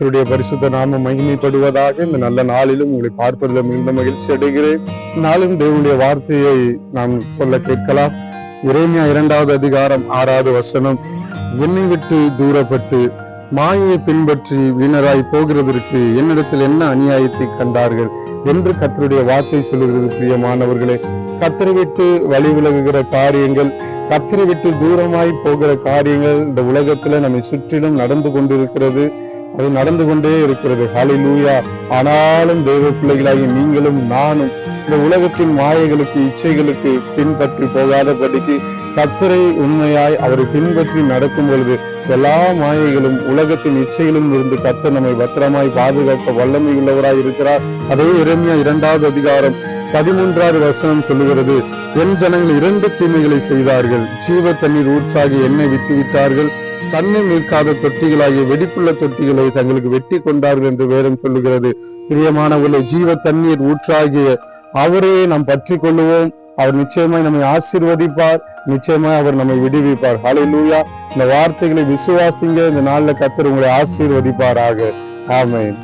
கர்த்தருடைய பரிசுத்த நாமம் மகிமைப்படுவதாக. இந்த நல்ல நாளிலும் உங்களை பார்ப்பதில் மிகுந்த மகிழ்ச்சி அடைகிறேன். நாளும் தேவனுடைய வார்த்தையை நாம் சொல்ல கேட்கலாம். எரேமியா 2வது அதிகாரம் 6வது வசனம், என்னை விட்டு தூரப்பட்டு மாயையை பின்பற்றி வீணராய் போகிறதற்கு என்னிடத்தில் என்ன அநியாயத்தை கண்டார்கள் என்று கர்த்தருடைய வார்த்தை சொல்லுகிறது. பிரியமானவர்களே, கர்த்தரை விட்டு வழி விலகுகிற காரியங்கள், கர்த்தரை விட்டு தூரமாய் போகிற காரியங்கள் இந்த உலகத்துல நம்மை சுற்றிலும் நடந்து கொண்டிருக்கிறது. அது நடந்து கொண்டே இருக்கிறது. ஹல்லேலூயா. ஆனாலும் தேவ பிள்ளைகளாகி நீங்களும் நானும் இந்த உலகத்தின் மாயைகளுக்கு, இச்சைகளுக்கு பின்பற்றி போகாதபடிக்கு கர்த்தரை உண்மையாய் அவரை பின்பற்றி நடக்கும் பொழுது எல்லா மாயைகளும் உலகத்தின் இச்சையிலும் இருந்து கர்த்தர் நம்மை பத்திரமாய் பாதுகாக்க வல்லமை உள்ளவராய் இருக்கிறார். அதே எரேமியா 2வது அதிகாரம் 13வது வசனம் சொல்லுகிறது, என் ஜனங்கள் 2 தீமைகளை செய்தார்கள். ஜீவ தண்ணீர் ஊற்றாகி என்னை விட்டு விட்டார்கள். தண்ணீர் நிற்காத தொட்டிகளாகிய வெடிப்புள்ள தொட்டிகளை தங்களுக்கு வெட்டி கொண்டார்கள் என்று வேதம் சொல்லுகிறது. பிரியமானவர்களே, ஜீவ தண்ணீர் ஊற்றாகிய அவரே நாம் பற்றி கொள்ளுவோம். அவர் நிச்சயமாய் நம்மை ஆசீர்வதிப்பார். நிச்சயமாய் அவர் நம்மை விடுவிப்பார். ஹல்லேலூயா. இந்த வார்த்தைகளை விசுவாசிங்க. இந்த நாள்ல கர்த்தர் உங்களை ஆசீர்வதிப்பாராக. ஆமென்.